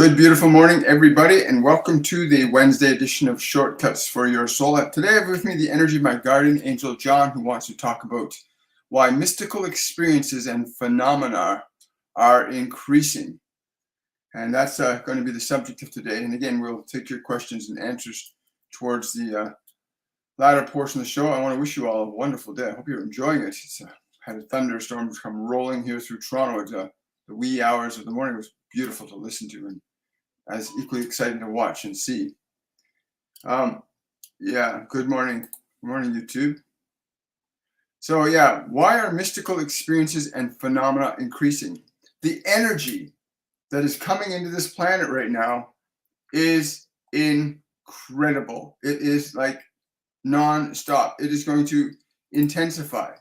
Good, beautiful morning, everybody, and welcome to the Wednesday edition of Shortcuts for Your Soul. Today I have with me the energy of my guardian angel, John, who wants to talk about why mystical experiences and phenomena are increasing. And that's going to be the subject of today. And again, we'll take your questions and answers towards the latter portion of the show. I want to wish you all a wonderful day. I hope you're enjoying it. It's had a thunderstorm come rolling here through Toronto at the wee hours of the morning. It was beautiful to listen to and as equally exciting to watch and see. Good morning. Good morning, YouTube. So why are mystical experiences and phenomena increasing? The energy that is coming into this planet right now is incredible. It is like non-stop. It is going to intensify.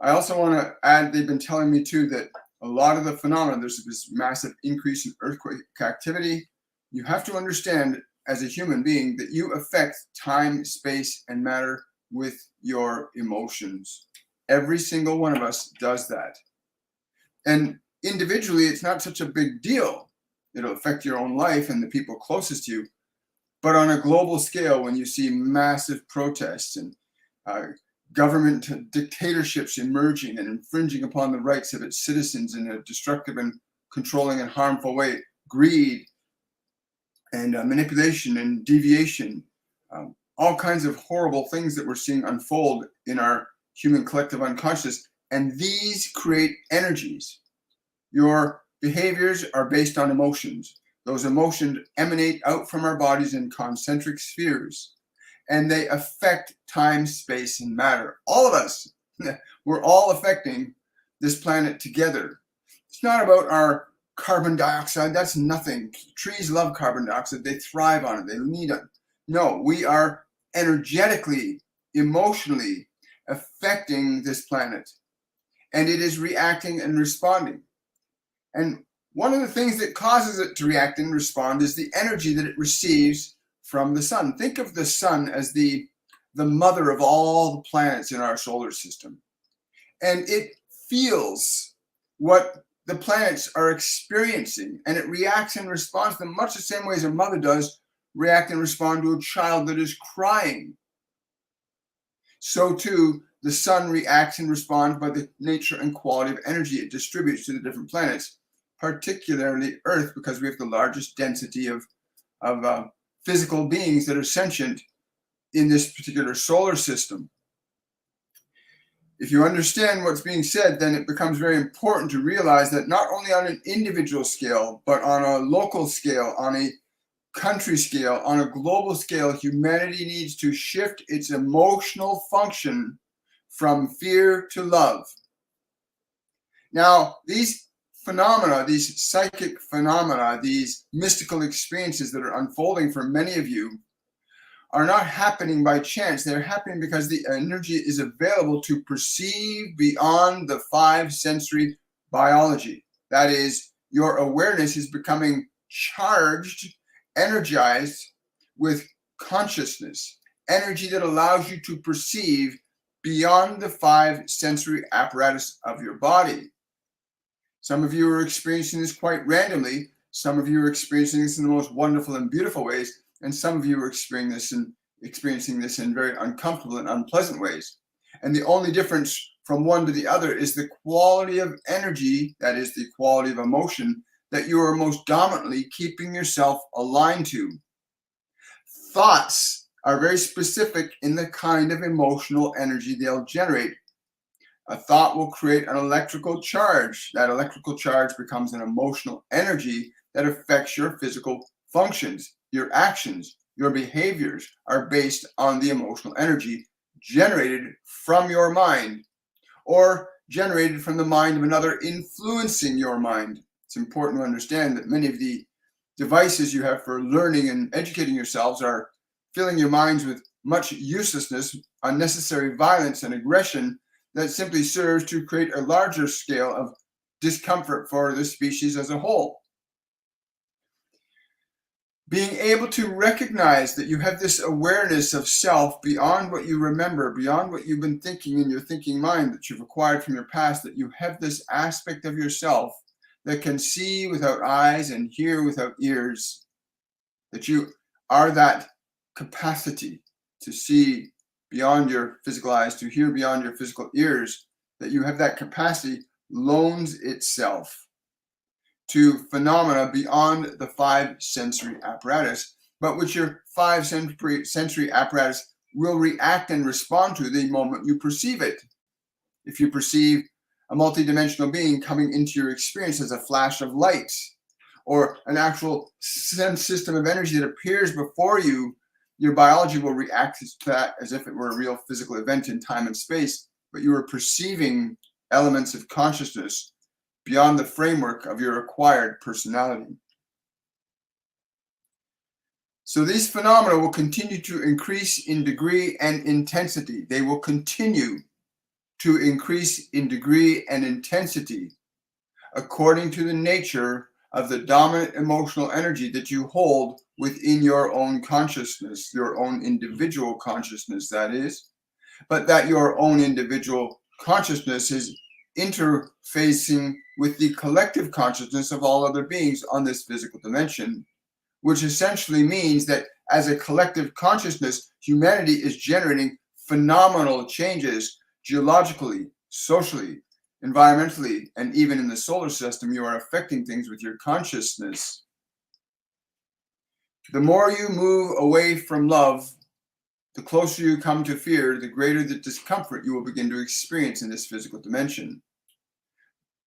I also want to add, they've been telling me too that a lot of the phenomena, there's this massive increase in earthquake activity. You have to understand as a human being that you affect time, space, and matter with your emotions. Every single one of us does that. And individually, it's not such a big deal. It'll affect your own life and the people closest to you. But on a global scale, when you see massive protests and government dictatorships emerging and infringing upon the rights of its citizens in a destructive and controlling and harmful way, greed and manipulation and deviation, all kinds of horrible things that we're seeing unfold in our human collective unconscious. And these create energies. Your behaviors are based on emotions. Those emotions emanate out from our bodies in concentric spheres. And they affect time, space, and matter. All of us, we're all affecting this planet together. It's not about our carbon dioxide. That's nothing. Trees love carbon dioxide. They thrive on it. They need it. No, we are energetically, emotionally affecting this planet. And it is reacting and responding. And one of the things that causes it to react and respond is the energy that it receives from the sun. Think of the sun as the mother of all the planets in our solar system. And it feels what the planets are experiencing, and it reacts and responds to them much the same way as a mother does react and respond to a child that is crying. So too, the sun reacts and responds by the nature and quality of energy it distributes to the different planets, particularly Earth, because we have the largest density of physical beings that are sentient in this particular solar system. If you understand what's being said, then it becomes very important to realize that not only on an individual scale, but on a local scale, on a country scale, on a global scale, humanity needs to shift its emotional function from fear to love. Now, these phenomena, these psychic phenomena, these mystical experiences that are unfolding for many of you are not happening by chance. They're happening because the energy is available to perceive beyond the five sensory biology. That is, your awareness is becoming charged, energized with consciousness, energy that allows you to perceive beyond the five sensory apparatus of your body. Some of you are experiencing this quite randomly. Some of you are experiencing this in the most wonderful and beautiful ways. And some of you are experiencing this in very uncomfortable and unpleasant ways. And the only difference from one to the other is the quality of energy, that is the quality of emotion, that you are most dominantly keeping yourself aligned to. Thoughts are very specific in the kind of emotional energy they'll generate. A thought will create an electrical charge. That electrical charge becomes an emotional energy that affects your physical functions. Your actions, your behaviors are based on the emotional energy generated from your mind or generated from the mind of another influencing your mind. It's important to understand that many of the devices you have for learning and educating yourselves are filling your minds with much uselessness, unnecessary violence, and aggression that simply serves to create a larger scale of discomfort for the species as a whole. Being able to recognize that you have this awareness of self beyond what you remember, beyond what you've been thinking in your thinking mind that you've acquired from your past, that you have this aspect of yourself that can see without eyes and hear without ears, that you are that capacity to see beyond your physical eyes, to hear beyond your physical ears, that you have that capacity loans itself to phenomena beyond the five sensory apparatus, but which your five sensory apparatus will react and respond to the moment you perceive it. If you perceive a multidimensional being coming into your experience as a flash of light, or an actual sense system of energy that appears before you, your biology will react to that as if it were a real physical event in time and space, but you are perceiving elements of consciousness beyond the framework of your acquired personality. So these phenomena will continue to increase in degree and intensity. They will continue to increase in degree and intensity according to the nature of the dominant emotional energy that you hold within your own consciousness, your own individual consciousness, that is, but that your own individual consciousness is interfacing with the collective consciousness of all other beings on this physical dimension, which essentially means that as a collective consciousness, humanity is generating phenomenal changes geologically, socially, environmentally, and even in the solar system. You are affecting things with your consciousness. The more you move away from love, the closer you come to fear, the greater the discomfort you will begin to experience in this physical dimension.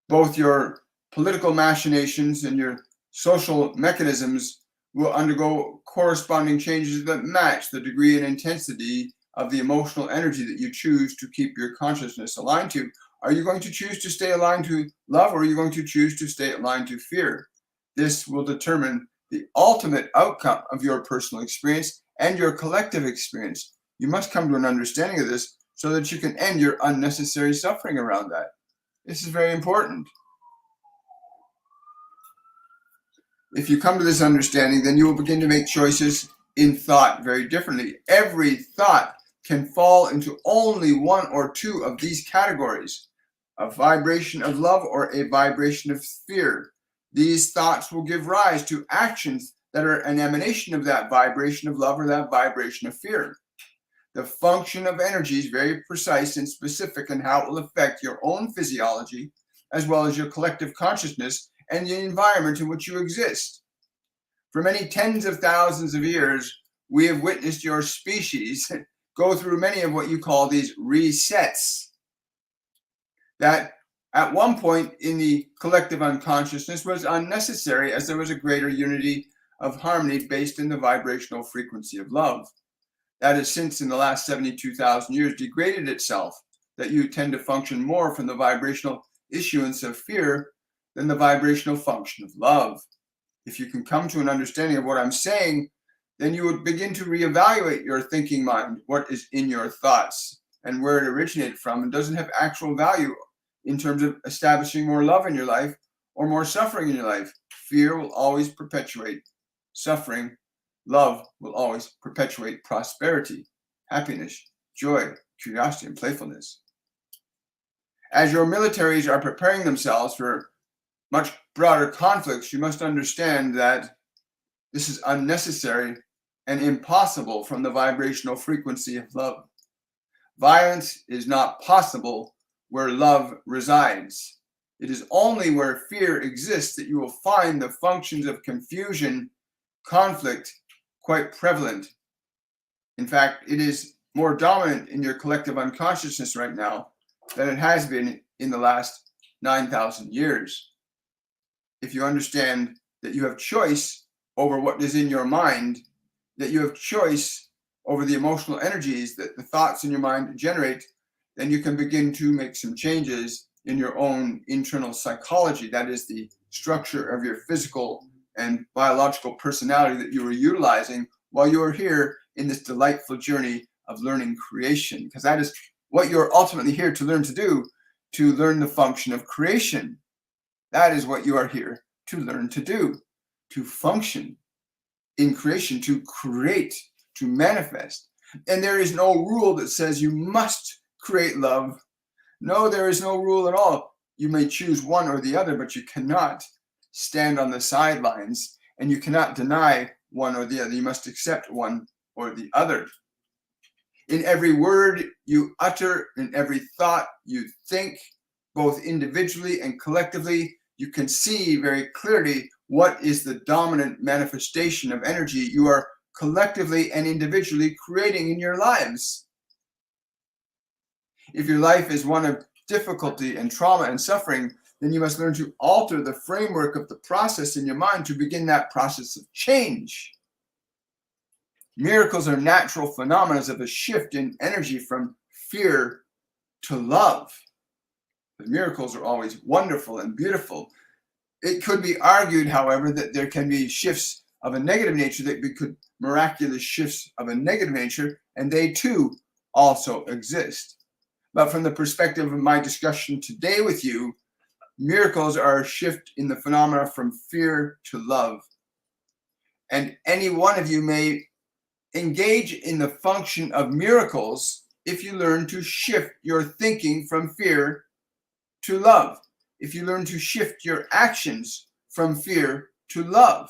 Both your political machinations and your social mechanisms will undergo corresponding changes that match the degree and intensity of the emotional energy that you choose to keep your consciousness aligned to. Are you going to choose to stay aligned to love, or are you going to choose to stay aligned to fear? This will determine the ultimate outcome of your personal experience and your collective experience. You must come to an understanding of this so that you can end your unnecessary suffering around that. This is very important. If you come to this understanding, then you will begin to make choices in thought very differently. Every thought can fall into only one or two of these categories: a vibration of love or a vibration of fear. These thoughts will give rise to actions that are an emanation of that vibration of love or that vibration of fear. The function of energy is very precise and specific in how it will affect your own physiology, as well as your collective consciousness and the environment in which you exist. For many tens of thousands of years, we have witnessed your species go through many of what you call these resets, that at one point in the collective unconsciousness was unnecessary, as there was a greater unity of harmony based in the vibrational frequency of love. That has since, in the last 72,000 years, degraded itself, that you tend to function more from the vibrational issuance of fear than the vibrational function of love. If you can come to an understanding of what I'm saying, then you would begin to reevaluate your thinking mind, what is in your thoughts and where it originated from, and doesn't have actual value in terms of establishing more love in your life or more suffering in your life. Fear will always perpetuate suffering. Love will always perpetuate prosperity, happiness, joy, curiosity, and playfulness. As your militaries are preparing themselves for much broader conflicts, you must understand that this is unnecessary and impossible from the vibrational frequency of love. Violence is not possible where love resides. It is only where fear exists that you will find the functions of confusion, conflict, quite prevalent. In fact, it is more dominant in your collective unconsciousness right now than it has been in the last 9,000 years. If you understand that you have choice over what is in your mind, that you have choice over the emotional energies that the thoughts in your mind generate, then you can begin to make some changes in your own internal psychology. That is the structure of your physical and biological personality that you are utilizing while you are here in this delightful journey of learning creation, because that is what you're ultimately here to learn to do, to learn the function of creation. That is what you are here to learn to do, to function in creation, to create, to manifest. And there is no rule that says you must create love. No, there is no rule at all. you may choose one or the other, but you cannot stand on the sidelines, and you cannot deny one or the other. You must accept one or the other. In every word you utter, in every thought you think, both individually and collectively, you can see very clearly what is the dominant manifestation of energy you are collectively and individually creating in your lives. If your life is one of difficulty and trauma and suffering, then you must learn to alter the framework of the process in your mind to begin that process of change. Miracles are natural phenomena of a shift in energy from fear to love. The miracles are always wonderful and beautiful. It could be argued, however, that there can be shifts of a negative nature that could miraculous shifts of a negative nature, and they too also exist. But from the perspective of my discussion today with you, miracles are a shift in the phenomena from fear to love. And any one of you may engage in the function of miracles if you learn to shift your thinking from fear to love. If you learn to shift your actions from fear to love.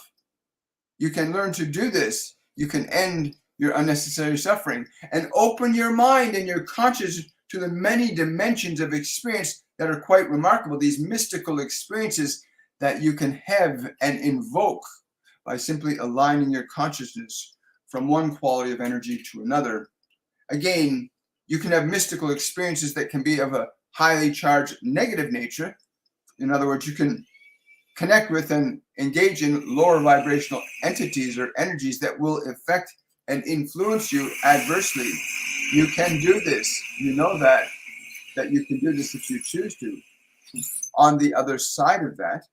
You can learn to do this. You can end your unnecessary suffering and open your mind and your consciousness to the many dimensions of experience that are quite remarkable, these mystical experiences that you can have and invoke by simply aligning your consciousness from one quality of energy to another. Again, you can have mystical experiences that can be of a highly charged negative nature. In other words, you can connect with and engage in lower vibrational entities or energies that will affect and influence you adversely. You can do this. You know that you can do this if you choose to. On the other side of that,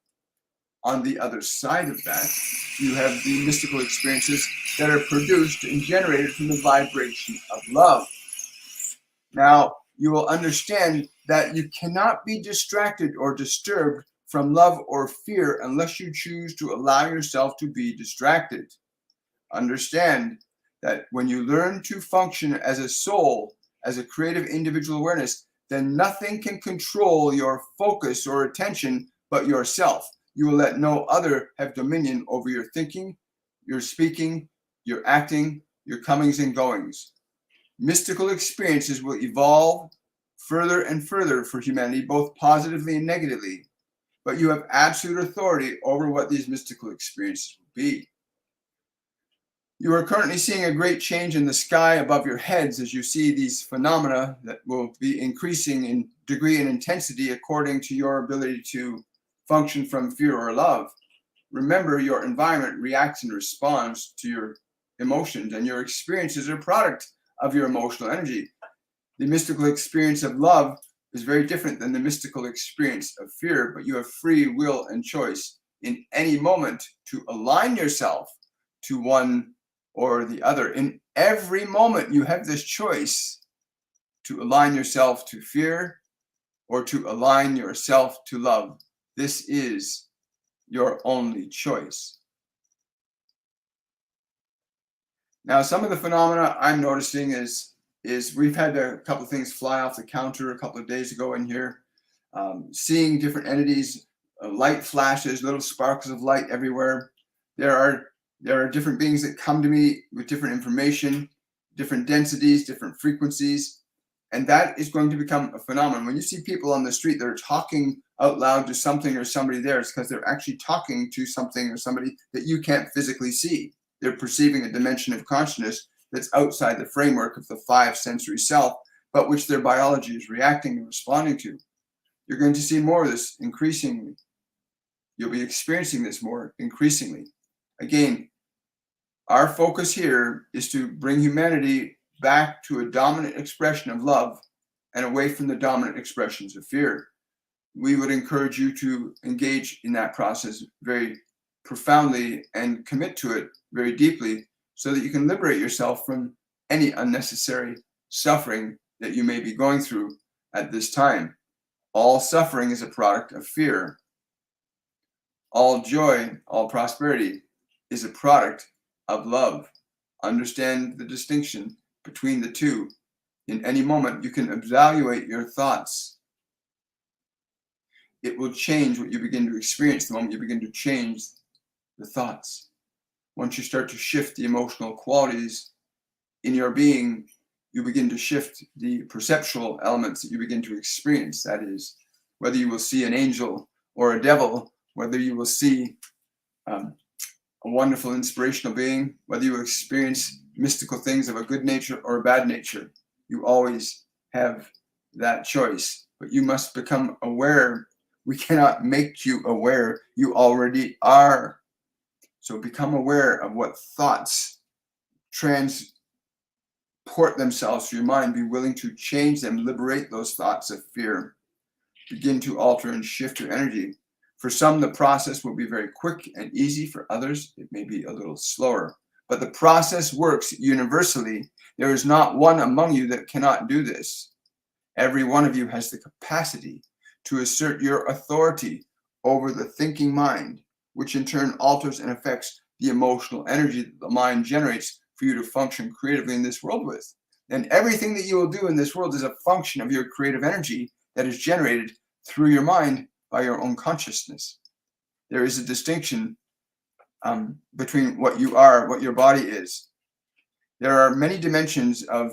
you have the mystical experiences that are produced and generated from the vibration of love. Now, you will understand that you cannot be distracted or disturbed from love or fear unless you choose to allow yourself to be distracted. Understand that when you learn to function as a soul, as a creative individual awareness, then nothing can control your focus or attention but yourself. You will let no other have dominion over your thinking, your speaking, your acting, your comings and goings. Mystical experiences will evolve further and further for humanity, both positively and negatively. But you have absolute authority over what these mystical experiences will be. You are currently seeing a great change in the sky above your heads as you see these phenomena that will be increasing in degree and intensity according to your ability to function from fear or love. Remember, your environment reacts and responds to your emotions, and your experiences are a product of your emotional energy. The mystical experience of love is very different than the mystical experience of fear, but you have free will and choice in any moment to align yourself to one or the other. In every moment, you have this choice to align yourself to fear or to align yourself to love. This is your only choice. Now, some of the phenomena I'm noticing is we've had a couple of things fly off the counter a couple of days ago in here, seeing different entities, light flashes, little sparks of light everywhere. There are different beings that come to me with different information, different densities, different frequencies, and that is going to become a phenomenon. When you see people on the street that are talking out loud to something or somebody there, it's because they're actually talking to something or somebody that you can't physically see. They're perceiving a dimension of consciousness that's outside the framework of the five sensory self, but which their biology is reacting and responding to. You're going to see more of this increasingly. You'll be experiencing this more increasingly. Again, our focus here is to bring humanity back to a dominant expression of love and away from the dominant expressions of fear. We would encourage you to engage in that process very profoundly and commit to it very deeply so that you can liberate yourself from any unnecessary suffering that you may be going through at this time. All suffering is a product of fear. All joy, all prosperity is a product of love. Understand the distinction between the two. In any moment, you can evaluate your thoughts. it will change what you begin to experience the moment you begin to change the thoughts. Once you start to shift the emotional qualities in your being, you begin to shift the perceptual elements that you begin to experience. That is, whether you will see an angel or a devil, whether you will see a wonderful inspirational being, whether you experience mystical things of a good nature or a bad nature, you always have that choice. But you must become aware. We cannot make you aware. You already are. So become aware of what thoughts transport themselves through your mind. Be willing to change them, liberate those thoughts of fear. Begin to alter and shift your energy. For some, the process will be very quick and easy. For others, it may be a little slower. But the process works universally. There is not one among you that cannot do this. Every one of you has the capacity to assert your authority over the thinking mind, which in turn alters and affects the emotional energy that the mind generates for you to function creatively in this world with. And everything that you will do in this world is a function of your creative energy that is generated through your mind by your own consciousness. There is a distinction between what you are, what your body is. There are many dimensions of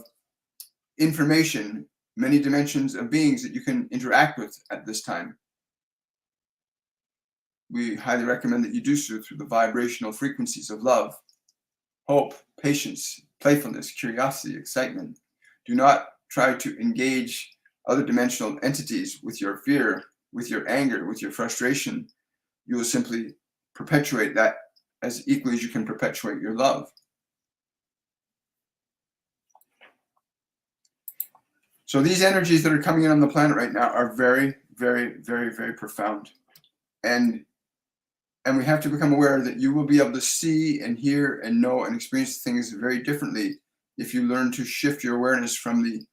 information, many dimensions of beings that you can interact with at this time. We highly recommend that you do so through the vibrational frequencies of love, hope, patience, playfulness, curiosity, excitement. Do not try to engage other dimensional entities with your fear, with your anger, with your frustration. You will simply perpetuate that as equally as you can perpetuate your love. So these energies that are coming in on the planet right now are very, very, very, very profound. And we have to become aware that you will be able to see and hear and know and experience things very differently if you learn to shift your awareness from the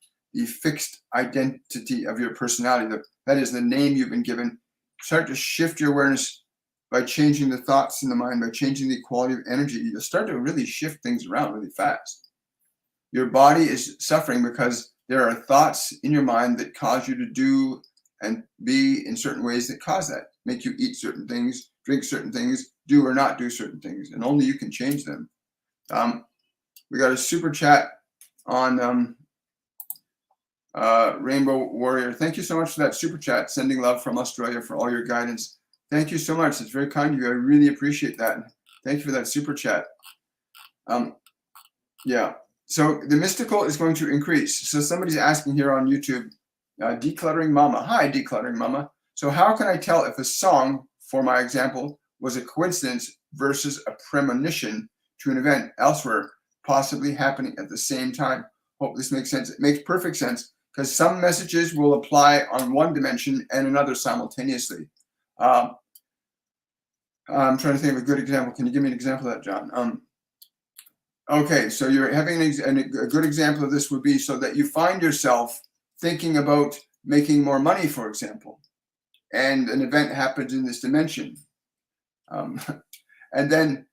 fixed identity of your personality. That is the name you've been given. Start to shift your awareness by changing the thoughts in the mind, by changing the quality of energy. You'll start to really shift things around really fast. Your body is suffering because there are thoughts in your mind that cause you to do and be in certain ways that cause that, make you eat certain things, drink certain things, do or not do certain things, and only you can change them. We got a super chat on Rainbow Warrior. Thank you so much for that super chat. Sending love from Australia for all your guidance. Thank you so much. It's very kind of you. I really appreciate that. Thank you for that super chat. Yeah. So the mystical is going to increase. So somebody's asking here on YouTube, Decluttering Mama. Hi, Decluttering Mama. So how can I tell if a song, for my example, was a coincidence versus a premonition to an event elsewhere, possibly happening at the same time? Hope this makes sense. It makes perfect sense because some messages will apply on one dimension and another simultaneously. I'm trying to think of a good example. Can you give me an example of that, John? Okay, so you're having a good example of this would be so that you find yourself thinking about making more money, for example, and an event happens in this dimension. And then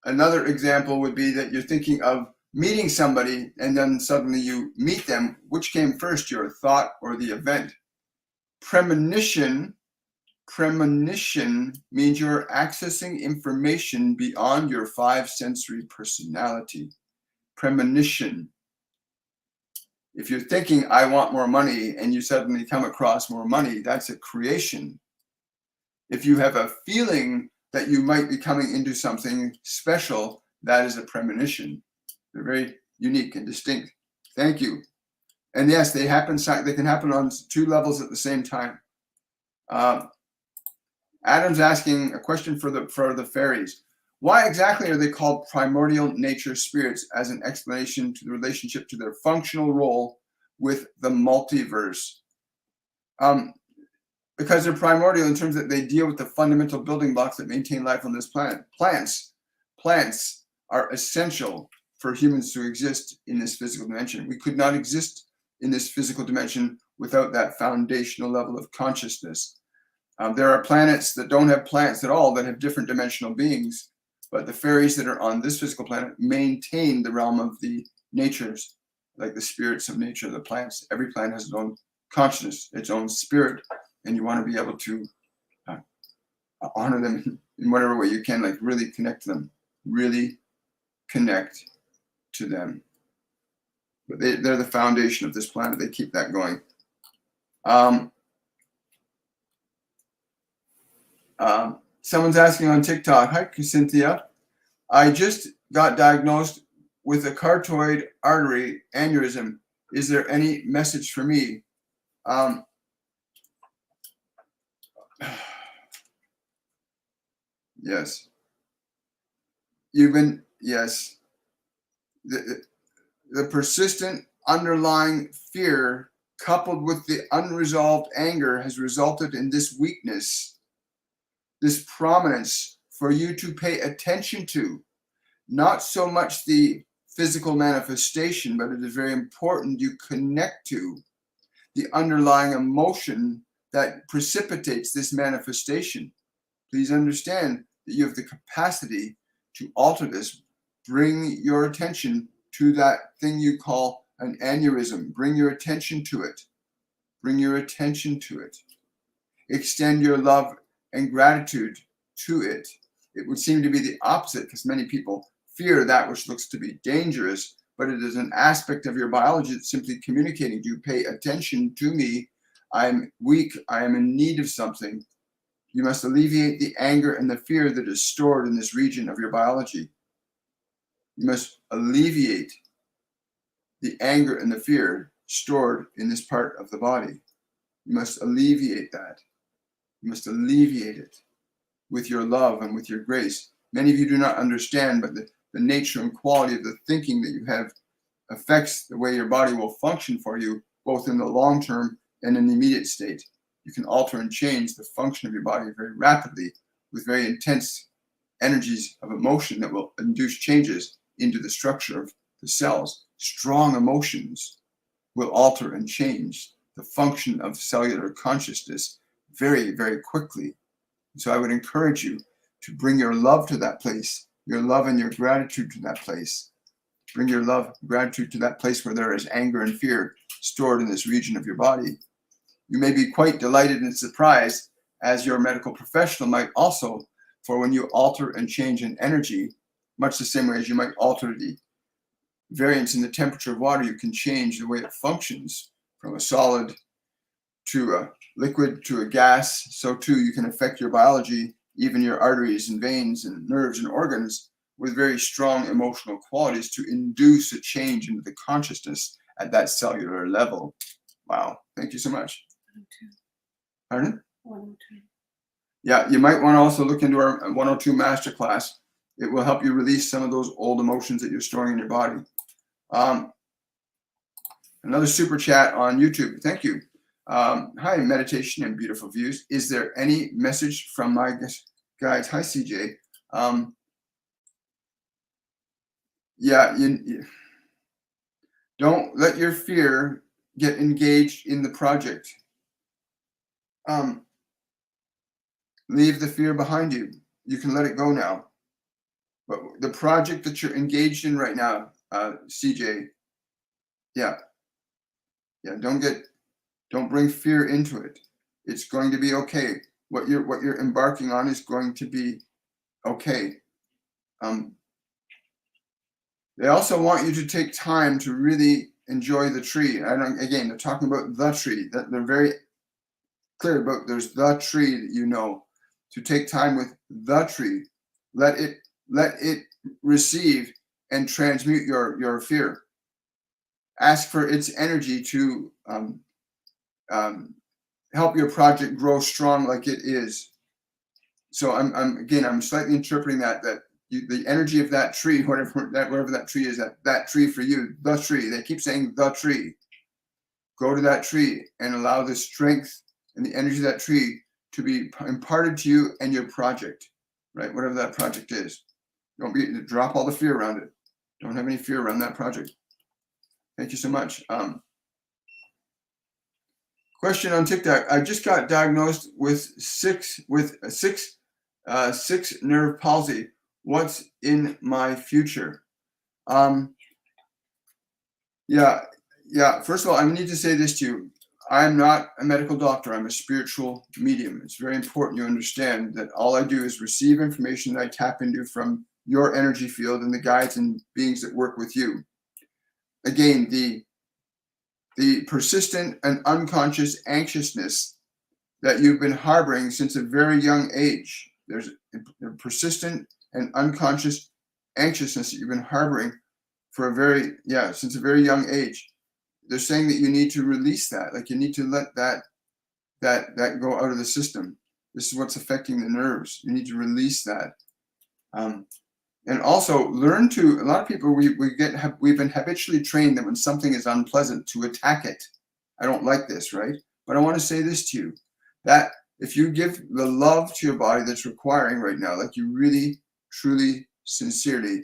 another example would be that you're thinking of meeting somebody and then suddenly you meet them. Which came first, your thought or the event? Premonition means you're accessing information beyond your five sensory personality. Premonition. If you're thinking, I want more money, and you suddenly come across more money, that's a creation. If you have a feeling that you might be coming into something special, that is a premonition. They're very unique and distinct. Thank you. And yes, they can happen on two levels at the same time. Adam's asking a question for the fairies. Why exactly are they called primordial nature spirits as an explanation to the relationship to their functional role with the multiverse? Because they're primordial in terms that they deal with the fundamental building blocks that maintain life on this planet. Plants are essential for humans to exist in this physical dimension. We could not exist in this physical dimension without that foundational level of consciousness. There are planets that don't have plants at all that have different dimensional beings, but the fairies that are on this physical planet maintain the realm of the natures, like the spirits of nature, the plants. Every plant has its own consciousness, its own spirit, and you want to be able to honor them in whatever way you can, like really connect to them, really connect to them. But they're the foundation of this planet. They keep that going. Someone's asking on TikTok, hi, Cynthia. I just got diagnosed with a carotid artery aneurysm. Is there any message for me? Yes. Yes. The persistent underlying fear coupled with the unresolved anger has resulted in this weakness, this prominence for you to pay attention to. Not so much the physical manifestation, but it is very important you connect to the underlying emotion that precipitates this manifestation. Please understand that you have the capacity to alter this. Bring your attention to that thing you call an aneurysm. Bring your attention to it. Bring your attention to it. Extend your love and gratitude to it. It would seem to be the opposite, because many people fear that which looks to be dangerous, but it is an aspect of your biology that's simply communicating to you, pay attention to me. I'm weak. I am in need of something. You must alleviate the anger and the fear that is stored in this region of your biology. You must alleviate the anger and the fear stored in this part of the body. You must alleviate that. You must alleviate it with your love and with your grace. Many of you do not understand, but the nature and quality of the thinking that you have affects the way your body will function for you, both in the long term and in the immediate state. You can alter and change the function of your body very rapidly with very intense energies of emotion that will induce changes into the structure of the cells. Strong emotions will alter and change the function of cellular consciousness very, very quickly. So I would encourage you to bring your love to that place, your love and your gratitude to that place. Bring your love, gratitude to that place where there is anger and fear stored in this region of your body. You may be quite delighted and surprised, as your medical professional might also, for when you alter and change an energy, much the same way as you might alter the variance in the temperature of water, you can change the way it functions from a solid to a liquid to a gas. So too, you can affect your biology, even your arteries and veins and nerves and organs, with very strong emotional qualities to induce a change into the consciousness at that cellular level. Wow. Thank you so much. 102. Pardon? 102. Yeah, you might want to also look into our 102 Masterclass. It will help you release some of those old emotions that you're storing in your body. Another super chat on YouTube. Thank you. Hi, meditation and beautiful views. Is there any message from my guides? Hi, CJ. Yeah, you don't let your fear get engaged in the project. Leave the fear behind you. You can let it go now. But the project that you're engaged in right now, CJ, don't bring fear into it. It's going to be okay. What you're embarking on is going to be okay. They also want you to take time to really enjoy the tree. Again, they're talking about the tree. That they're very clear about. There's the tree that you know. To take time with the tree. Let it receive and transmute your fear. Ask for its energy to help your project grow strong like it is. So I'm slightly interpreting that the energy of that tree, whatever that tree is, that tree for you, the tree. They keep saying the tree. Go to that tree and allow the strength and the energy of that tree to be imparted to you and your project, right? Whatever that project is. Drop all the fear around it. Don't have any fear around that project. Thank you so much. Question on TikTok. I just got diagnosed with six nerve palsy. What's in my future? Yeah. First of all, I need to say this to you. I'm not a medical doctor. I'm a spiritual medium. It's very important you understand that all I do is receive information that I tap into from your energy field and the guides and beings that work with you. Again, the persistent and unconscious anxiousness that you've been harboring since a very young age. There's a persistent and unconscious anxiousness that you've been harboring for since a very young age. They're saying that you need to release that. Like you need to let that go out of the system. This is what's affecting the nerves. You need to release that. And also learn to, a lot of people, we've been habitually trained that when something is unpleasant to attack it. I don't like this, right? But I want to say this to you, that if you give the love to your body that's requiring right now, like you really, truly, sincerely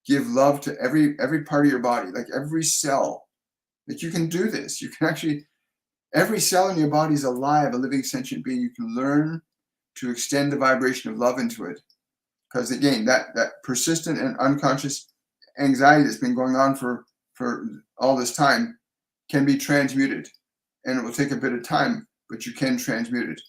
give love to every part of your body, like every cell, that you can do this. You can actually, every cell in your body is alive, a living sentient being. You can learn to extend the vibration of love into it. Because again, that persistent and unconscious anxiety that's been going on for all this time can be transmuted. And it will take a bit of time, but you can transmute it.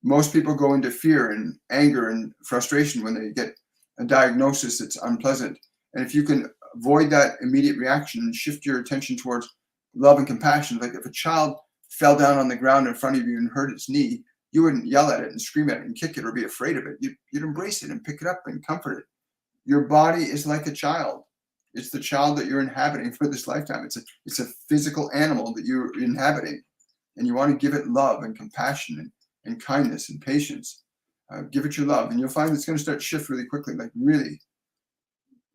Most people go into fear and anger and frustration when they get a diagnosis that's unpleasant. And if you can avoid that immediate reaction and shift your attention towards love and compassion, like if a child fell down on the ground in front of you and hurt its knee, you wouldn't yell at it and scream at it and kick it or be afraid of it. You'd embrace it and pick it up and comfort it. Your body is like a child. It's the child that you're inhabiting for this lifetime. It's a physical animal that you're inhabiting. And you want to give it love and compassion and kindness and patience. Give it your love. And you'll find it's going to start to shift really quickly. Like really.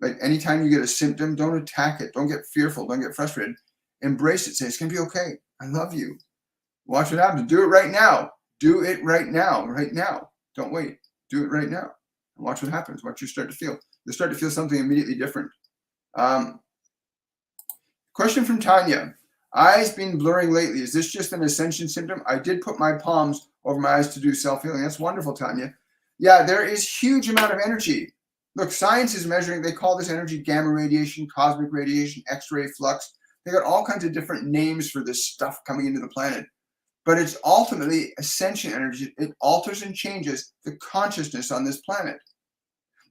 Like anytime you get a symptom, don't attack it. Don't get fearful. Don't get frustrated. Embrace it. Say, it's going to be okay. I love you. Watch what happens. Do it right now. Do it right now. Right now. Don't wait. Do it right now. And watch what happens. Watch you start to feel. You'll start to feel something immediately different. Question from Tanya. Eyes been blurring lately. Is this just an ascension symptom? I did put my palms over my eyes to do self-healing. That's wonderful, Tanya. Yeah, there is huge amount of energy. Look, science is measuring, they call this energy gamma radiation, cosmic radiation, X-ray flux. They got all kinds of different names for this stuff coming into the planet. But it's ultimately ascension energy. It alters and changes the consciousness on this planet.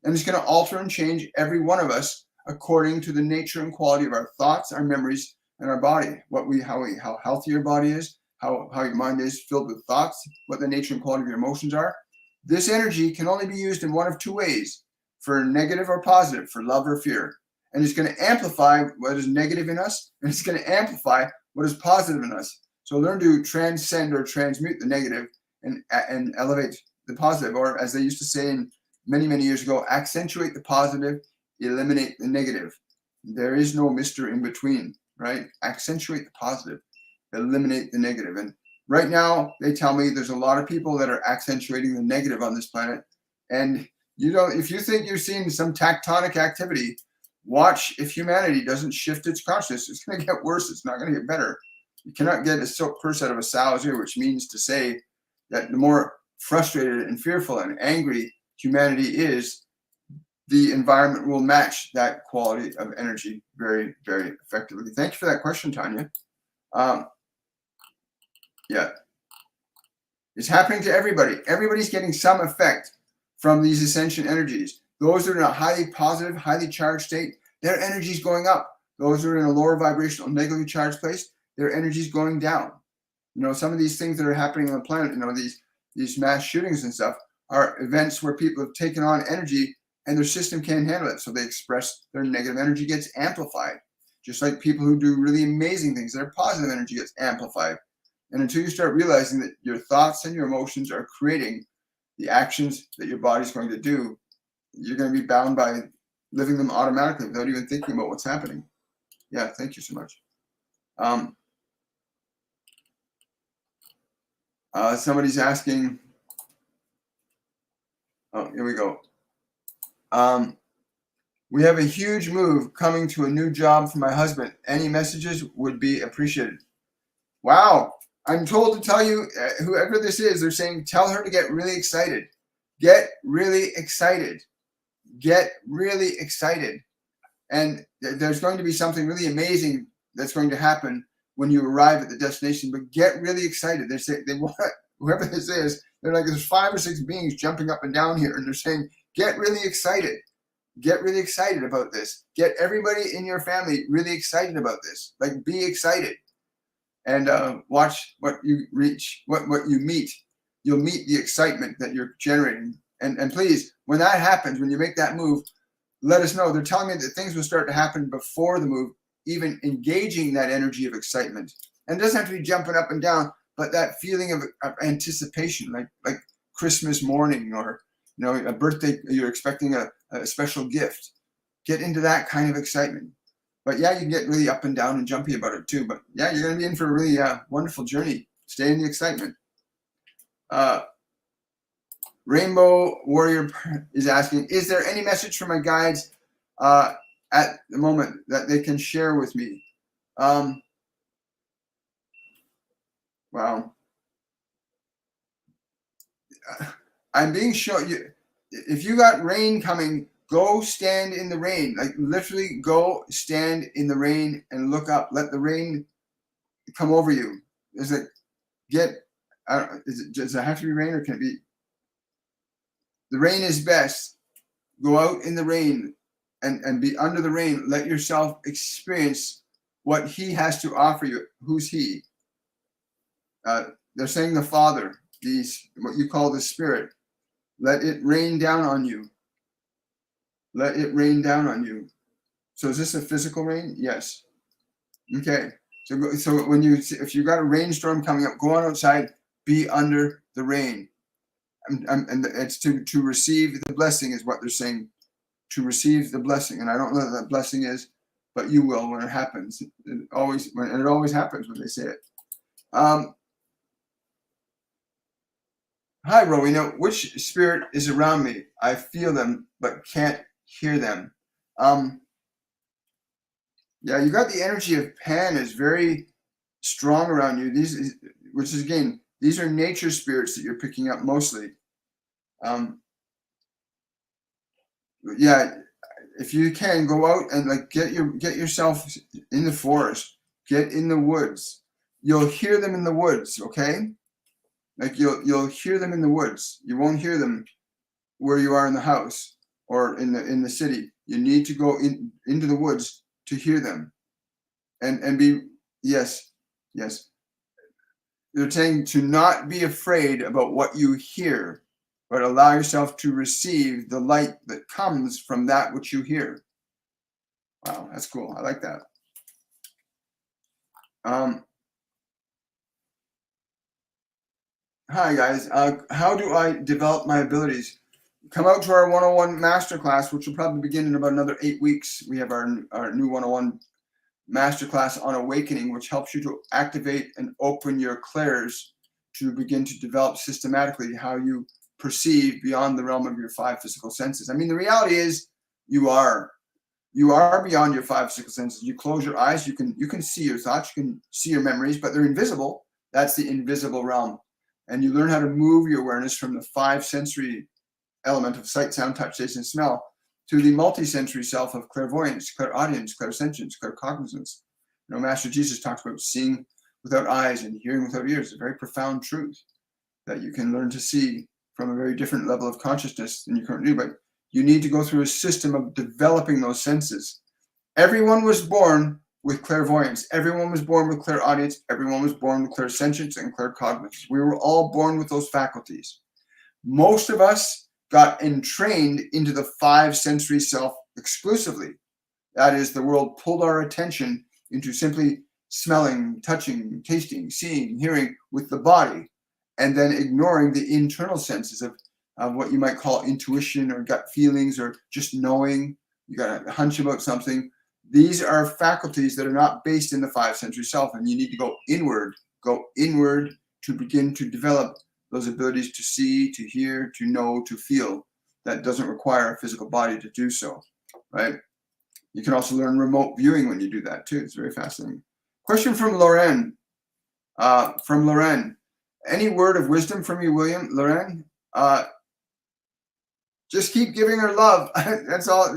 And it's going to alter and change every one of us according to the nature and quality of our thoughts, our memories, and our body. How healthy your body is, how your mind is filled with thoughts, what the nature and quality of your emotions are. This energy can only be used in one of two ways, for negative or positive, for love or fear. And it's going to amplify what is negative in us, and it's going to amplify what is positive in us. So learn to transcend or transmute the negative and elevate the positive, or as they used to say in many, many years ago, accentuate the positive, eliminate the negative. There is no Mr. in between, right? Accentuate the positive, eliminate the negative. And right now, they tell me there's a lot of people that are accentuating the negative on this planet. And if you think you're seeing some tectonic activity, watch if humanity doesn't shift its consciousness. It's going to get worse. It's not going to get better. You cannot get a silk purse out of a sow's ear, which means to say that the more frustrated and fearful and angry humanity is, the environment will match that quality of energy very, very effectively. Thank you for that question, Tanya. Yeah. It's happening to everybody. Everybody's getting some effect from these ascension energies. Those that are in a highly positive, highly charged state, their energy is going up. Those who are in a lower vibrational, negatively charged place, their energy is going down. Some of these things that are happening on the planet, these mass shootings and stuff, are events where people have taken on energy and their system can't handle it. So they express their negative energy gets amplified. Just like people who do really amazing things, their positive energy gets amplified. And until you start realizing that your thoughts and your emotions are creating the actions that your body's going to do, you're going to be bound by living them automatically without even thinking about what's happening. Yeah, thank you so much. Somebody's asking, oh, here we go. We have a huge move coming to a new job for my husband. Any messages would be appreciated. Wow. I'm told to tell you, whoever this is, they're saying, tell her to get really excited. Get really excited. Get really excited. And there's going to be something really amazing that's going to happen when you arrive at the destination, but get really excited. They say, they want, whoever this is, they're like, there's 5 or 6 beings jumping up and down here, and they're saying, get really excited. Get really excited about this. Get everybody in your family really excited about this. Like, be excited. And watch what you reach, what you meet. You'll meet the excitement that you're generating. And please, when that happens, when you make that move, let us know. They're telling me that things will start to happen before the move, even engaging that energy of excitement. And it doesn't have to be jumping up and down, but that feeling of anticipation, like Christmas morning, or a birthday, you're expecting a special gift. Get into that kind of excitement. But yeah, you can get really up and down and jumpy about it too. But yeah, you're going to be in for a really wonderful journey. Stay in the excitement. Rainbow Warrior is asking, is there any message from my guides at the moment that they can share with me? Wow. I'm being shown, if you got rain coming, go stand in the rain. Like, literally go stand in the rain and look up. Let the rain come over you. Is it does it have to be rain, or can it be? The rain is best. Go out in the rain and be under the rain. Let yourself experience what he has to offer you. Who's he? They're saying the Father, what you call the Spirit. Let it rain down on you. Let it rain down on you. So is this a physical rain? Yes. Okay. So when if you got a rainstorm coming up, go on outside, be under the rain. And it's to receive the blessing is what they're saying. To receive the blessing. And I don't know what that blessing is, but you will when it happens. It always happens when they say it. Hi, Rowena. Which spirit is around me? I feel them, but can't hear them. Yeah, you got the energy of Pan is very strong around you. Which is, again, these are nature spirits that you're picking up mostly. Yeah, if you can, go out and like get yourself in the forest, get in the woods. You'll hear them in the woods, okay? Like you'll hear them in the woods. You won't hear them where you are in the house or in the city. You need to go into the woods to hear them, and be yes. They're saying to not be afraid about what you hear, but allow yourself to receive the light that comes from that which you hear. Wow, that's cool. I like that. Hi guys, how do I develop my abilities? Come out to our 101 Masterclass, which will probably begin in about another 8 weeks. We have our new 101 Masterclass on awakening, which helps you to activate and open your clairs to begin to develop systematically how you perceive beyond the realm of your 5 physical senses. I mean, the reality is you are beyond your 5 physical senses. You close your eyes, you can see your thoughts, you can see your memories, but they're invisible. That's the invisible realm. And you learn how to move your awareness from the 5 sensory element of sight, sound, touch, taste, and smell to the multi-sensory self of clairvoyance, clairaudience, clairsentience, claircognizance. Master Jesus talks about seeing without eyes and hearing without ears. It's a very profound truth that you can learn to see from a very different level of consciousness than you currently do. But you need to go through a system of developing those senses. Everyone was born with clairvoyance. Everyone was born with clairaudience. Everyone was born with clairsentience and claircognizance. We were all born with those faculties. Most of us got entrained into the 5 sensory self exclusively. That is, the world pulled our attention into simply smelling, touching, tasting, seeing, hearing with the body, and then ignoring the internal senses of what you might call intuition or gut feelings or just knowing. You got a hunch about something. These are faculties that are not based in the 5 sensory self, and you need to go inward to begin to develop those abilities to see, to hear, to know, to feel. That doesn't require a physical body to do so, right? You can also learn remote viewing when you do that too. It's very fascinating. Question from Lorraine. Any word of wisdom from you, William? Lorraine? Just keep giving her love. That's all.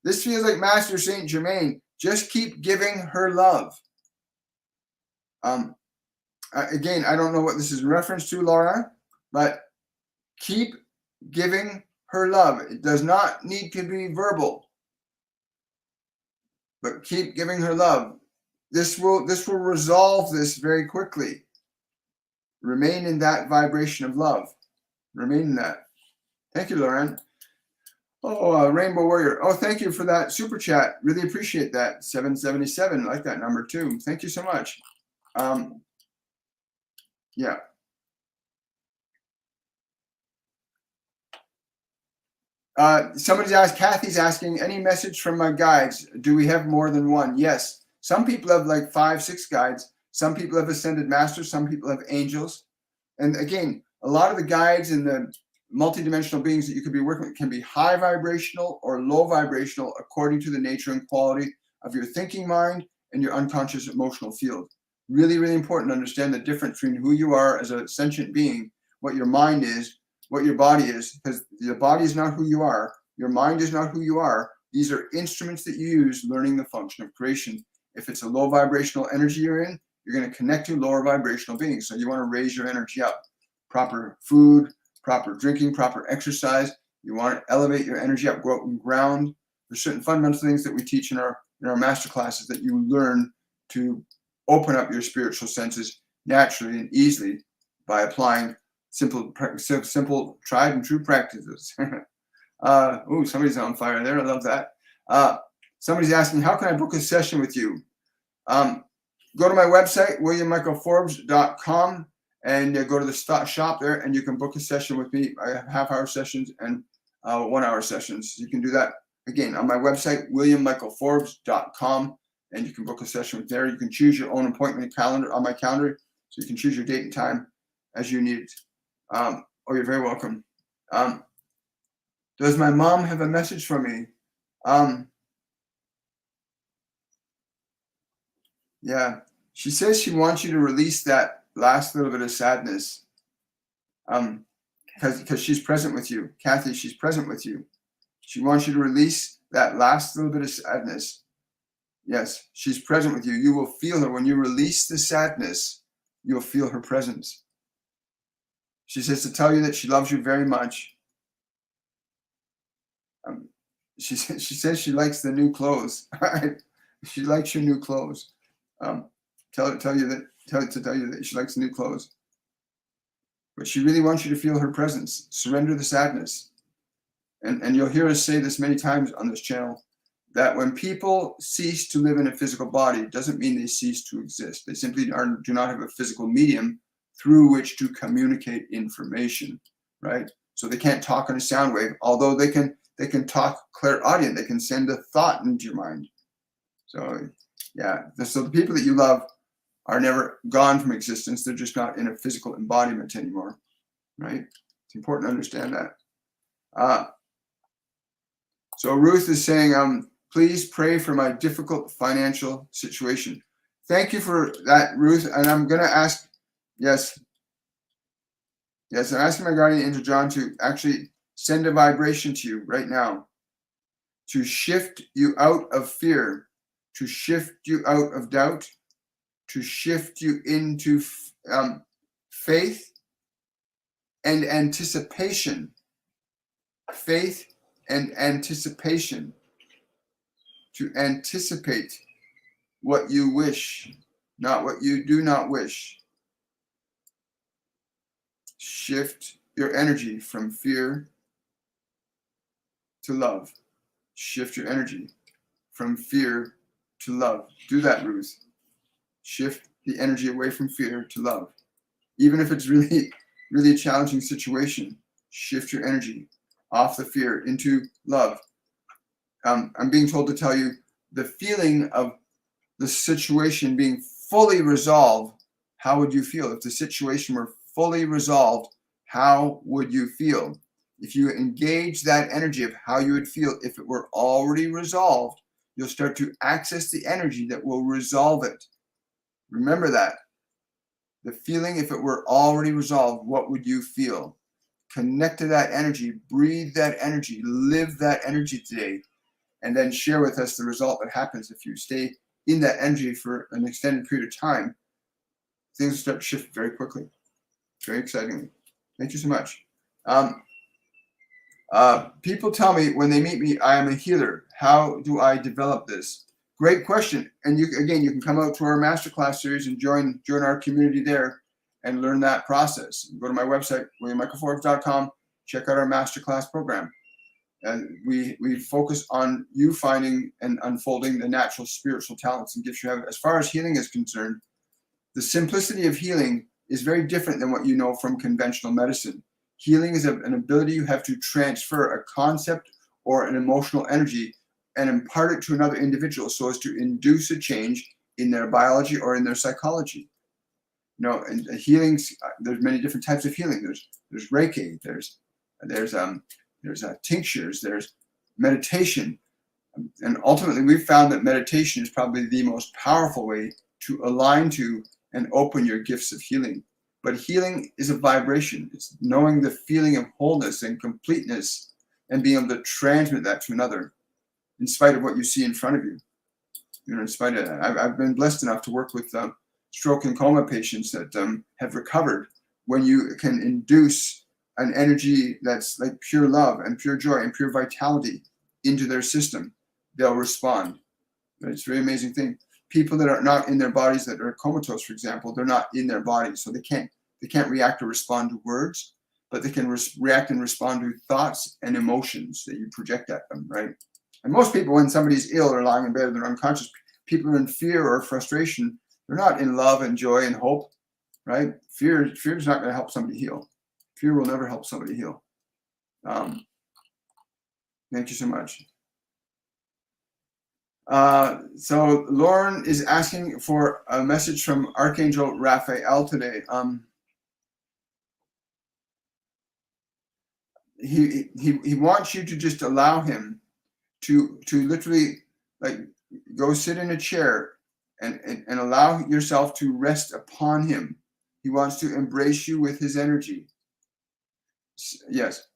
This feels like Master Saint Germain. Just keep giving her love. Again, I don't know what this is in reference to, Laura, but keep giving her love. It does not need to be verbal, but keep giving her love. This will resolve this very quickly. Remain in that vibration of love. Remain in that. Thank you, Lauren. Oh, Rainbow Warrior. Oh, thank you for that super chat. Really appreciate that. 777. I like that number too. Thank you so much. Yeah. Somebody's asked, Kathy's asking, any message from my guides? Do we have more than one? Yes. Some people have like 5, 6 guides. Some people have ascended masters. Some people have angels. And again, a lot of the guides and the multidimensional beings that you could be working with can be high vibrational or low vibrational according to the nature and quality of your thinking mind and your unconscious emotional field. Really, really important to understand the difference between who you are as a sentient being, what your mind is, what your body is, because the body is not who you are. Your mind is not who you are. These are instruments that you use learning the function of creation. If it's a low vibrational energy you're in, you're going to connect to lower vibrational beings. So you want to raise your energy up. Proper food, proper drinking, proper exercise. You want to elevate your energy up, go out and ground. There's certain fundamental things that we teach in our masterclasses that you learn to open up your spiritual senses naturally and easily by applying simple tried and true practices. Oh, somebody's on fire there. I love that. Somebody's asking, how can I book a session with you? Go to my website, williammichaelforbes.com, and go to the shop there, and you can book a session with me. I have half-hour sessions and 1-hour sessions. You can do that, again, on my website, williammichaelforbes.com, and you can book a session with there. You can choose your own appointment calendar on my calendar, so you can choose your date and time as you need it. Oh, you're very welcome. Does my mom have a message for me? Yeah, she says she wants you to release that last little bit of sadness. Because she's present with you. Kathy, she's present with you. She wants you to release that last little bit of sadness. Yes, she's present with you. You will feel her. When you release the sadness, you'll feel her presence. She says to tell you that she loves you very much. She says she likes the new clothes. She likes your new clothes. Tell her that she likes new clothes. But she really wants you to feel her presence. Surrender the sadness. And you'll hear us say this many times on this channel, that when people cease to live in a physical body, it doesn't mean they cease to exist. They simply do not have a physical medium through which to communicate information, right? So they can't talk on a sound wave, although they can talk clairaudient. They can send a thought into your mind. So yeah, so the people that you love are never gone from existence. They're just not in a physical embodiment anymore, right? It's important to understand that. So Ruth is saying, please pray for my difficult financial situation. Thank you for that, Ruth. And I'm going to ask, yes, I'm asking my guardian angel John to actually send a vibration to you right now to shift you out of fear, to shift you out of doubt, to shift you into faith and anticipation. Faith and anticipation. To anticipate what you wish, not what you do not wish. Shift your energy from fear to love. Shift your energy from fear to love. Do that, Ruth. Shift the energy away from fear to love. Even if it's really, really a challenging situation, shift your energy off the fear into love. I'm being told to tell you the feeling of the situation being fully resolved. How would you feel if the situation were fully resolved? How would you feel? If you engage that energy of how you would feel if it were already resolved, you'll start to access the energy that will resolve it. Remember that. The feeling, if it were already resolved, what would you feel? Connect to that energy, breathe that energy, live that energy today, and then share with us the result that happens if you stay in that energy for an extended period of time. things will start to shift very quickly, very excitingly. Thank you so much. People tell me when they meet me, I am a healer. How do I develop this? Great question. And you can come out to our masterclass series and join our community there and learn that process. Go to my website, WilliamMichaelForbes.com. Check out our masterclass program. And we focus on you finding and unfolding the natural spiritual talents and gifts you have. As far as healing is concerned, the simplicity of healing is very different than what you know from conventional medicine. Healing is an ability you have to transfer a concept or an emotional energy and impart it to another individual so as to induce a change in their biology or in their psychology. And healings, there's many different types of healing. There's Reiki, there's tinctures, there's meditation. And ultimately, we've found that meditation is probably the most powerful way to align to and open your gifts of healing. But healing is a vibration. It's knowing the feeling of wholeness and completeness and being able to transmit that to another in spite of what you see in front of you. In spite of that, I've been blessed enough to work with stroke and coma patients that have recovered. When you can induce an energy that's like pure love and pure joy and pure vitality into their system, they'll respond. It's a very amazing thing. People that are not in their bodies, that are comatose, for example, they're not in their bodies, so they can't react or respond to words, but they can react and respond to thoughts and emotions that you project at them, right? And most people, when somebody's ill or lying in bed, they're unconscious, people are in fear or frustration. They're not in love and joy and hope, right? Fear is not going to help somebody heal. Fear will never help somebody heal. Thank you so much. So Lauren is asking for a message from Archangel Raphael today. He wants you to just allow him to literally like go sit in a chair and allow yourself to rest upon him. He wants to embrace you with his energy. Yes.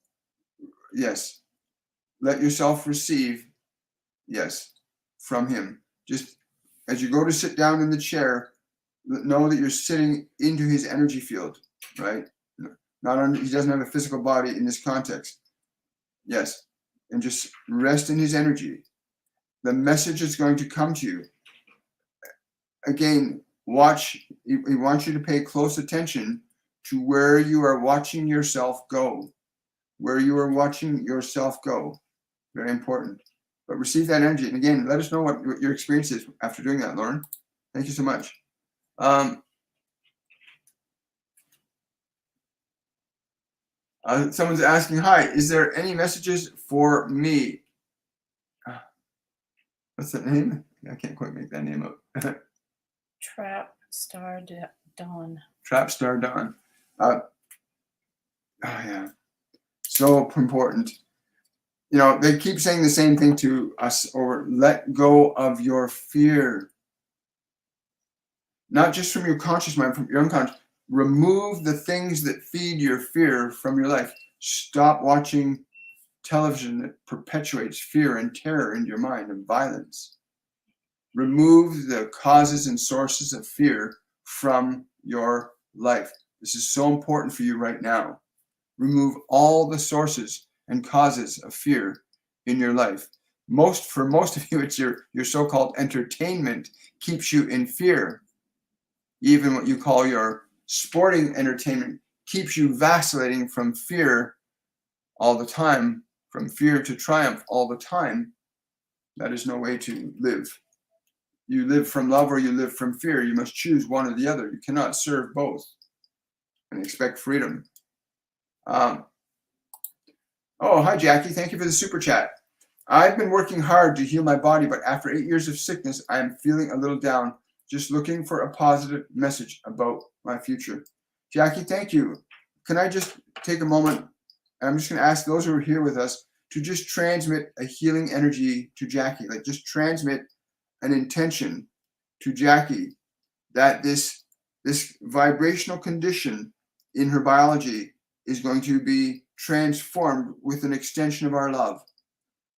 Let yourself receive, yes, from him. Just as you go to sit down in the chair, know that you're sitting into his energy field, right? He doesn't have a physical body in this context. Yes. And just rest in his energy. The message is going to come to you. Again, he wants you to pay close attention to where you are watching yourself go. Where you are watching yourself go. Very important. But receive that energy. And again, let us know what your experience is after doing that, Lauren. Thank you so much. Someone's asking, hi, is there any messages for me? What's that name? I can't quite make that name up. Trap Star Dawn. Trap Star Dawn. Oh, yeah. So important. They keep saying the same thing to us, or let go of your fear. Not just from your conscious mind, from your unconscious. Remove the things that feed your fear from your life. Stop watching television that perpetuates fear and terror in your mind and violence. Remove the causes and sources of fear from your life. This is so important for you right now. Remove all the sources and causes of fear in your life. For most of you, it's your so-called entertainment keeps you in fear. Even what you call your sporting entertainment keeps you vacillating from fear all the time, from fear to triumph all the time. That is no way to live. You live from love or you live from fear. You must choose one or the other. You cannot serve both and expect freedom. Oh, hi, Jackie. Thank you for the super chat. I've been working hard to heal my body, but after 8 years of sickness, I am feeling a little down. Just looking for a positive message about my future. Jackie, thank you. Can I just take a moment? I'm just going to ask those who are here with us to just transmit a healing energy to Jackie. Like just transmit an intention to Jackie that this vibrational condition in her biology is going to be transformed with an extension of our love.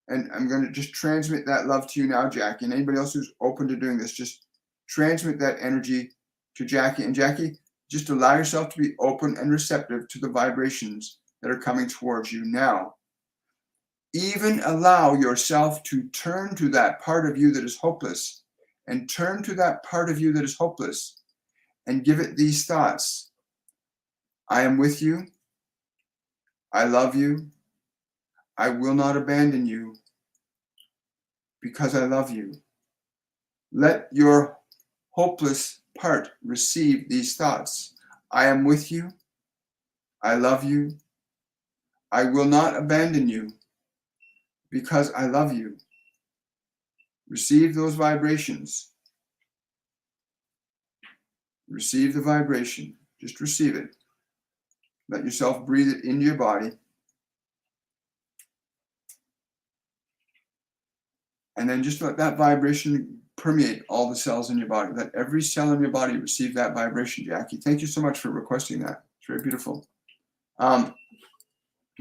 And I'm going to just transmit that love to you now, Jackie. And anybody else who's open to doing this, just transmit that energy to Jackie. And Jackie, just allow yourself to be open and receptive to the vibrations that are coming towards you now. Even allow yourself to turn to that part of you that is hopeless, and turn to that part of you that is hopeless and give it these thoughts. I am with you. I love you. I will not abandon you because I love you. Let your hopeless part receive these thoughts. I am with you. I love you. I will not abandon you because I love you. Receive those vibrations. Receive the vibration. Just receive it. Let yourself breathe it into your body. And then just let that vibration permeate all the cells in your body. Let every cell in your body receive that vibration, Jackie. Thank you so much for requesting that. It's very beautiful. How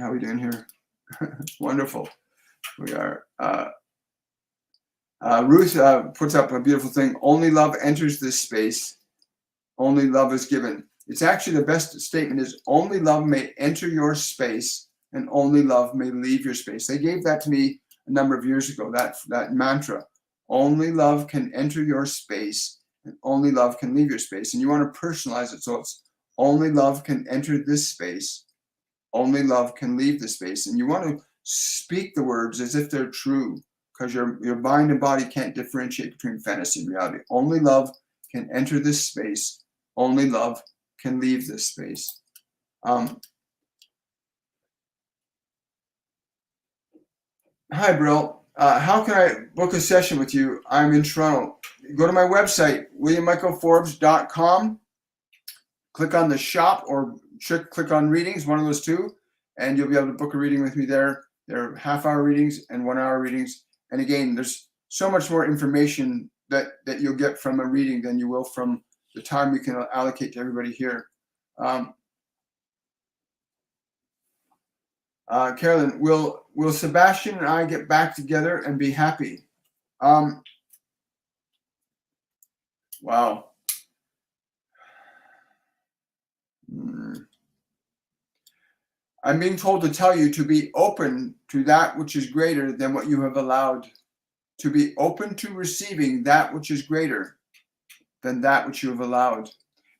are we doing here? Wonderful. We are. Ruth puts up a beautiful thing. Only love enters this space. Only love is given. It's actually the best statement is only love may enter your space and only love may leave your space. They gave that to me a number of years ago, that mantra. Only love can enter your space and only love can leave your space. And you want to personalize it so it's only love can enter this space. Only love can leave the space. And you want to speak the words as if they're true, because your mind and body can't differentiate between fantasy and reality. Only love can enter this space. Only love can leave this space. Hi, Brill. How can I book a session with you? I'm in Toronto. Go to my website, williammichaelforbes.com. Click on the shop or click on readings, one of those two, and you'll be able to book a reading with me there. There are half-hour readings and 1 hour readings. And again, there's so much more information that you'll get from a reading than you will from the time we can allocate to everybody here. Carolyn, will Sebastian and I get back together and be happy? Wow. I'm being told to tell you to be open to that which is greater than what you have allowed. To be open to receiving that which is greater than that which you have allowed.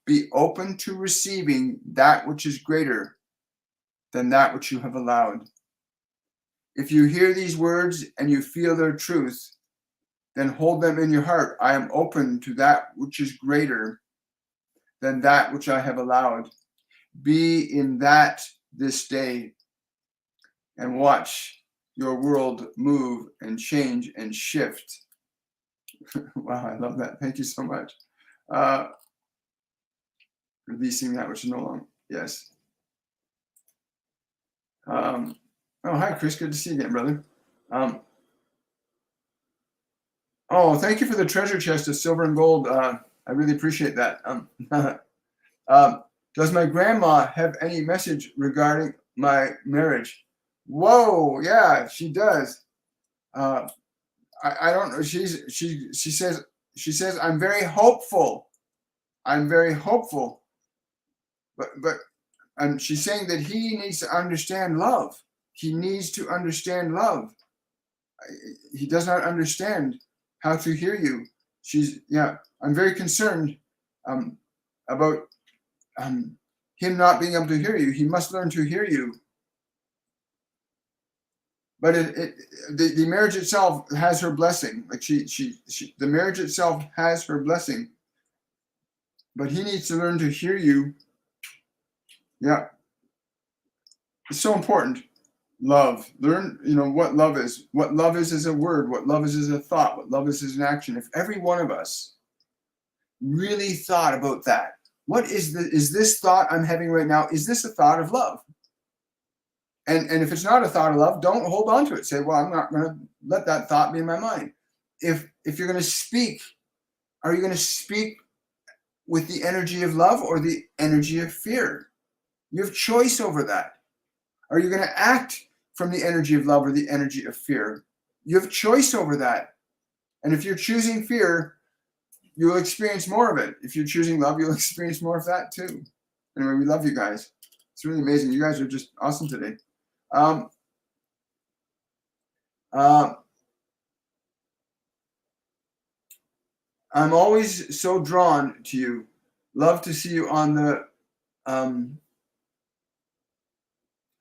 Be open to receiving that which is greater than that which you have allowed. If you hear these words and you feel their truth, then hold them in your heart. I am open to that which is greater than that which I have allowed. Be in that this day and watch your world move and change and shift. Wow, I love that. Thank you so much. Releasing that which is no longer. Yes. Oh, hi, Chris. Good to see you again, brother. Oh, thank you for the treasure chest of silver and gold. I really appreciate that. Does my grandma have any message regarding my marriage? Whoa, yeah, she does. I don't know. She says I'm very hopeful. I'm very hopeful. But she's saying that he needs to understand love. He needs to understand love. He does not understand how to hear you. I'm very concerned about him not being able to hear you. He must learn to hear you. But the marriage itself has her blessing. Like the marriage itself has her blessing. But he needs to learn to hear you. Yeah. It's so important. Love. Learn, what love is. What love is a word. What love is a thought. What love is an action. If every one of us really thought about that, what is this thought I'm having right now? Is this a thought of love? And if it's not a thought of love, don't hold on to it. Say, well, I'm not going to let that thought be in my mind. If you're going to speak, are you going to speak with the energy of love or the energy of fear? You have choice over that. Are you going to act from the energy of love or the energy of fear? You have choice over that. And if you're choosing fear, you'll experience more of it. If you're choosing love, you'll experience more of that too. Anyway, we love you guys. It's really amazing. You guys are just awesome today. Um, I'm always so drawn to you. Love to see you on the, I'm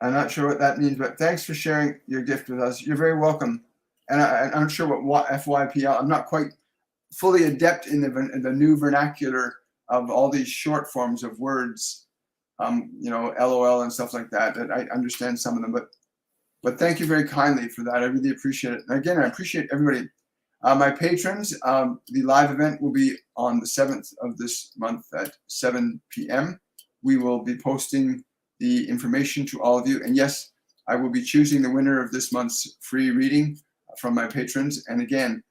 not sure what that means, but thanks for sharing your gift with us. You're very welcome. And I'm not sure what FYPL, I'm not quite fully adept in the new vernacular of all these short forms of words, LOL and stuff like that, that I understand some of them, but thank you very kindly for that. I really appreciate it. And again, I appreciate everybody. My patrons, the live event will be on the 7th of this month at 7 p.m. We will be posting the information to all of you. And yes, I will be choosing the winner of this month's free reading from my patrons. And again,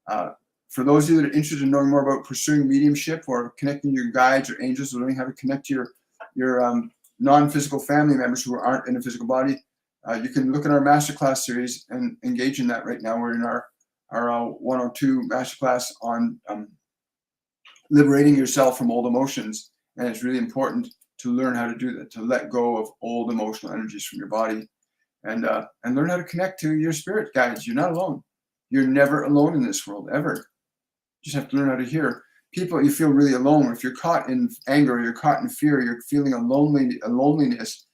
for those of you that are interested in knowing more about pursuing mediumship or connecting your guides or angels, or learning how to connect to your non-physical family members who aren't in a physical body, you can look at our masterclass series and engage in that right now. We're in our 102 masterclass on liberating yourself from old emotions. And it's really important to learn how to do that, to let go of old emotional energies from your body and learn how to connect to your spirit guides. You're not alone. You're never alone in this world, ever. You just have to learn how to hear. People, you feel really alone. If you're caught in anger, you're caught in fear, you're feeling a loneliness,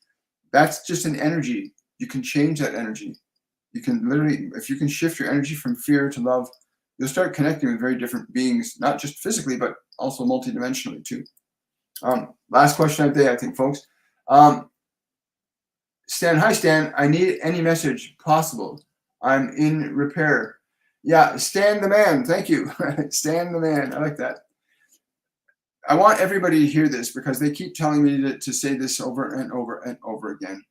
that's just an energy. You can change that energy. You can literally, if you can shift your energy from fear to love, you'll start connecting with very different beings, not just physically, but also multidimensionally too. Last question of the day, I think, folks. Stan, hi Stan, I need any message possible. I'm in repair. Yeah, Stan the man, thank you. Stan the man, I like that. I want everybody to hear this because they keep telling me to say this over and over and over again.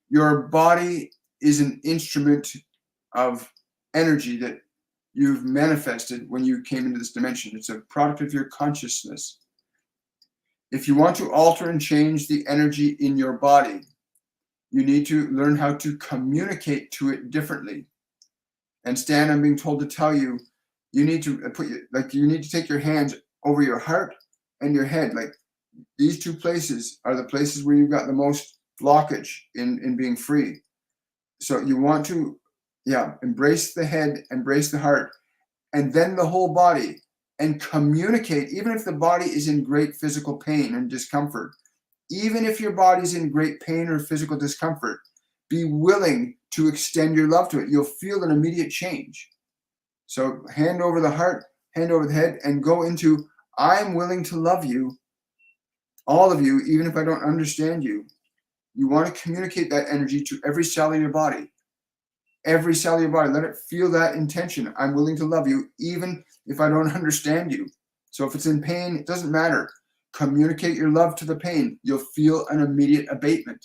Your body is an instrument of energy that you've manifested when you came into this dimension. It's a product of your consciousness. If you want to alter and change the energy in your body, you need to learn how to communicate to it differently. And Stan, I'm being told to tell you, you need to you need to take your hands over your heart and your head. Like these two places are the places where you've got the most blockage in being free. So you want to, embrace the head, embrace the heart, and then the whole body, and communicate, even if the body is in great physical pain and discomfort. Even if your body's in great pain or physical discomfort, be willing to extend your love to it. You'll feel an immediate change. So hand over the heart, hand over the head, and go into, I'm willing to love you, all of you, even if I don't understand you. You want to communicate that energy to every cell in your body. Every cell in your body. Let it feel that intention. I'm willing to love you, even if I don't understand you. So if it's in pain, it doesn't matter. Communicate your love to the pain. You'll feel an immediate abatement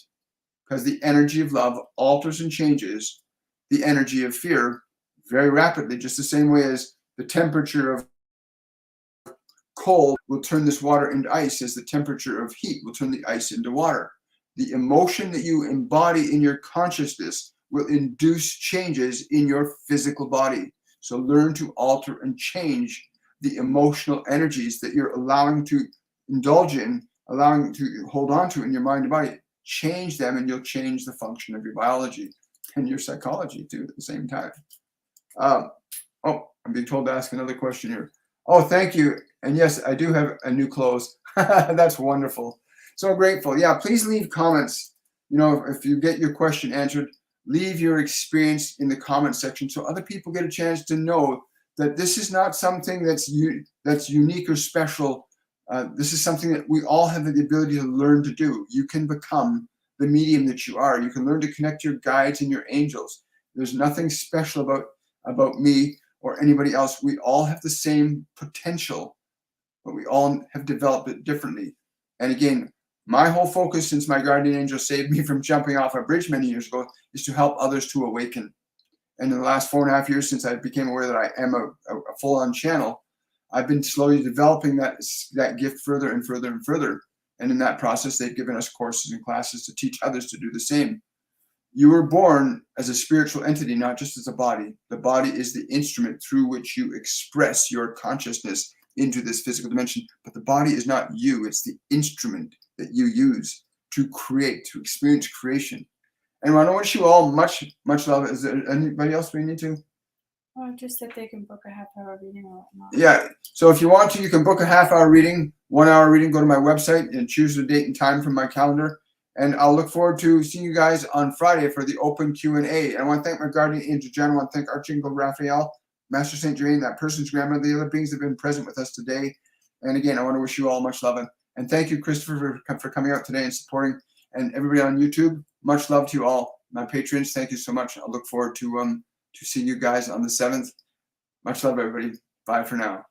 because the energy of love alters and changes the energy of fear very rapidly, just the same way as the temperature of cold will turn this water into ice, as the temperature of heat will turn the ice into water. The emotion that you embody in your consciousness will induce changes in your physical body. So learn to alter and change the emotional energies that you're allowing to indulge in, allowing to hold on to in your mind and body. Change them and you'll change the function of your biology and your psychology too at the same time. I'm being told to ask another question here. Oh, thank you. And yes, I do have a new clothes. That's wonderful. So grateful. Yeah, please leave comments. If you get your question answered, leave your experience in the comment section so other people get a chance to know that this is not something that's unique or special. This is something that we all have the ability to learn to do. You can become the medium that you are. You can learn to connect your guides and your angels. There's nothing special about me or anybody else. We all have the same potential, but we all have developed it differently. And again, my whole focus since my guardian angel saved me from jumping off a bridge many years ago is to help others to awaken. And in the last 4.5 years, since I became aware that I am a full-on channel, I've been slowly developing that gift further and further and further. And in that process, they've given us courses and classes to teach others to do the same. You were born as a spiritual entity, not just as a body. The body is the instrument through which you express your consciousness into this physical dimension. But the body is not you. It's the instrument that you use to create, to experience creation. And I want to wish you all much, much love. Is there anybody else we need to? Oh, just that they can book a half-hour reading or whatnot. Yeah. So if you want to, you can book a half-hour reading, 1 hour reading. Go to my website and choose the date and time from my calendar. And I'll look forward to seeing you guys on Friday for the open Q&A. And I want to thank my guardian angel, Jen. I want to thank Archangel Raphael, Master Saint Germain, that person's grandmother, the other beings that have been present with us today. And again, I want to wish you all much love. And thank you, Christopher, for coming out today and supporting. And everybody on YouTube, much love to you all. My patrons, thank you so much. I'll look forward to seeing you guys on the 7th. Much love, everybody. Bye for now.